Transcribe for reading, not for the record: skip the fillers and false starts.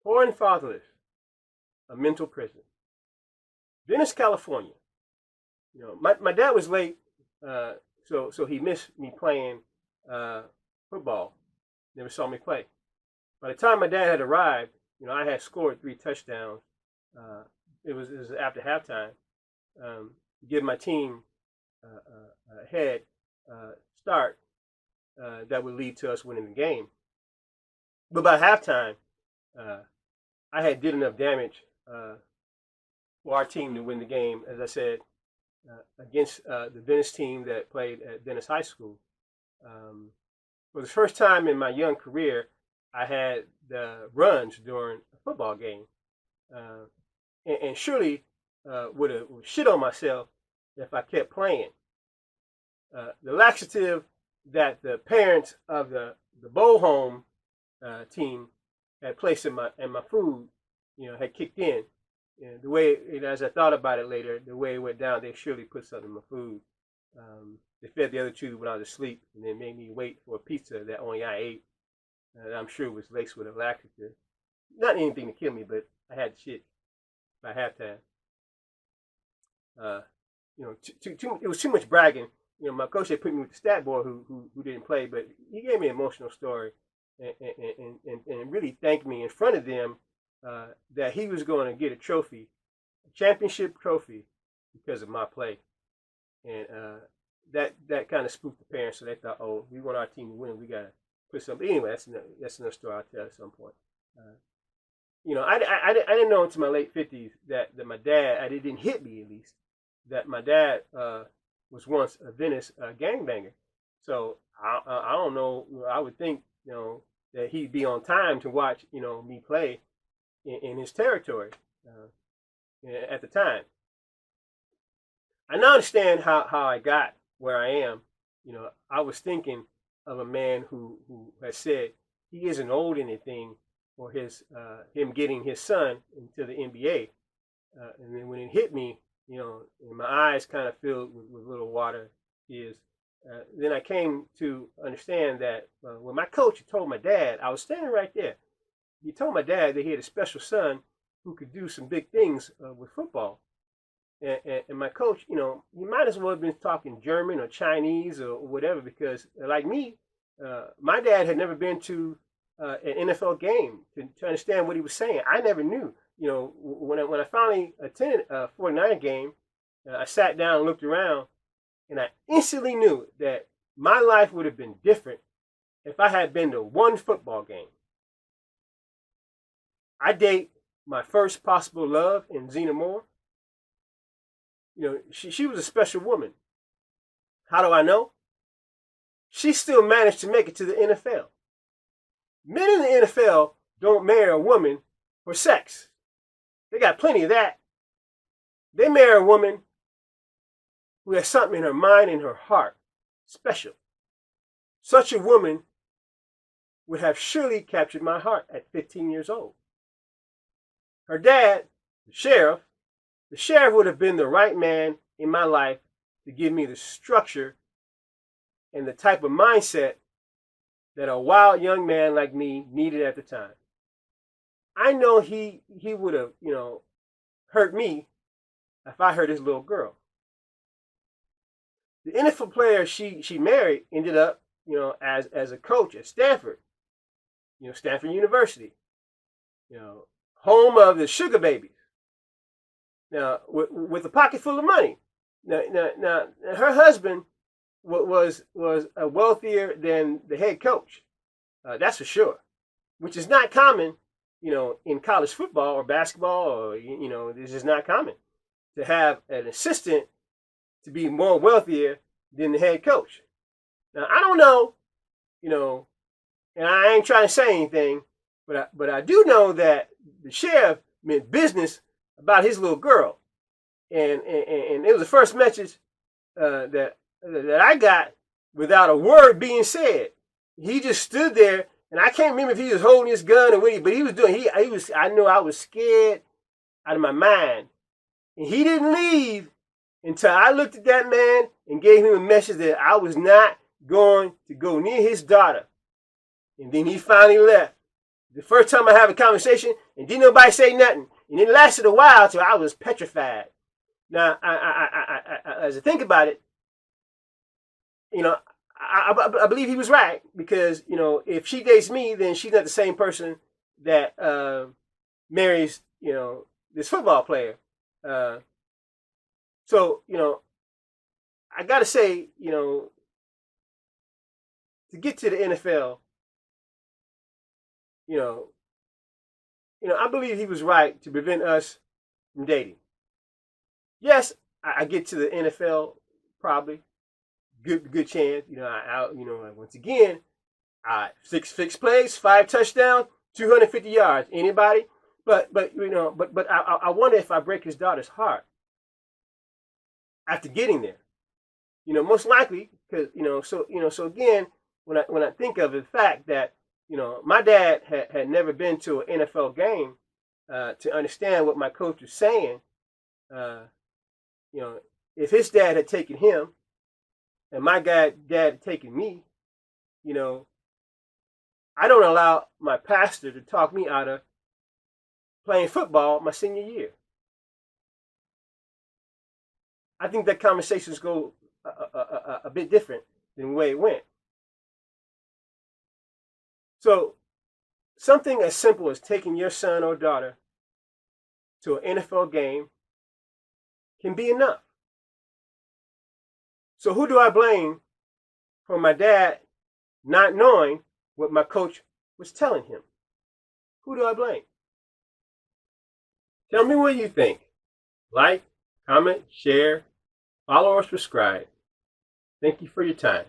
Poor and Fatherless, a mental prison. Venice, California. My dad was late, so he missed me playing football. Never saw me play. By the time my dad had arrived, I had scored 3 touchdowns. It was after halftime. To give my team a head start that would lead to us winning the game. But by halftime, I had did enough damage for our team to win the game, as I said, against the Venice team that played at Venice High School. For the first time in my young career, I had the runs during a football game, and surely would have shit on myself if I kept playing. The laxative that the parents of the bowl home team had placed in my food, had kicked in. And the way, as I thought about it later, the way it went down, they surely put something in my food. They fed the other 2 when I was asleep, and then made me wait for a pizza that only I ate. I'm sure it was laced with a laxative. Not anything to kill me, but I had shit by halftime. It was too much bragging. My coach had put me with the stat boy who didn't play, but he gave me an emotional story and really thanked me in front of them that he was going to get a trophy, a championship trophy, because of my play. And that kind of spooked the parents, so they thought, oh, we want our team to win, we got to put something. Anyway, that's another story I'll tell at some point. I didn't know until my late 50s that my dad, it didn't hit me at least, that my dad was once a Venice gangbanger. So I don't know. I would think that he'd be on time to watch me play in his territory at the time. I now understand how I got where I am. I was thinking of a man who has said he isn't owed anything for him getting his son into the NBA. And then when it hit me, and my eyes kind of filled with little water tears, then I came to understand that when my coach told my dad, I was standing right there. He told my dad that he had a special son who could do some big things with football. And my coach, he might as well have been talking German or Chinese or whatever, because like me, my dad had never been to an NFL game to understand what he was saying. I never knew. When I finally attended a 49er game, I sat down and looked around, and I instantly knew that my life would have been different if I had been to one football game. I date my first possible love in Zena Moore. She was a special woman. How do I know? She still managed to make it to the NFL. Men in the NFL don't marry a woman for sex. They got plenty of that. They marry a woman who has something in her mind and her heart special. Such a woman would have surely captured my heart at 15 years old. Her dad, the sheriff would have been the right man in my life to give me the structure and the type of mindset that a wild young man like me needed at the time. I know he would have, hurt me if I hurt his little girl. The NFL player she married ended up, as a coach at Stanford, Stanford University, home of the sugar babies. Now, with a pocket full of money. Now her husband was wealthier than the head coach. That's for sure, which is not common, in college football or basketball, or, this is not common to have an assistant to be more wealthier than the head coach. Now, I don't know, and I ain't trying to say anything, but I do know that the sheriff meant business about his little girl. And it was the first message that I got without a word being said. He just stood there, and I can't remember if he was holding his gun or what, but he was doing. I knew I was scared out of my mind, and he didn't leave until I looked at that man and gave him a message that I was not going to go near his daughter. And then he finally left. the first time I have a conversation and didn't nobody say nothing. And it lasted a while till I was petrified. Now, as I think about it, I believe he was right, because, if she dates me, then she's not the same person that marries, this football player. So, I got to say, to get to the NFL, I believe he was right to prevent us from dating. Yes, I get to the NFL probably. Good chance. Once again, six plays, 5 touchdowns, 250 yards. Anybody? But I wonder if I break his daughter's heart after getting there. Most likely, because so again, when I think of the fact that my dad had never been to an NFL game to understand what my coach was saying. If his dad had taken him and my dad had taken me, I don't allow my pastor to talk me out of playing football my senior year. I think that conversations go a bit different than the way it went. So something as simple as taking your son or daughter to an NFL game can be enough. So who do I blame for my dad not knowing what my coach was telling him? Who do I blame? Tell me what you think. Like, comment, share, follow, or subscribe. Thank you for your time.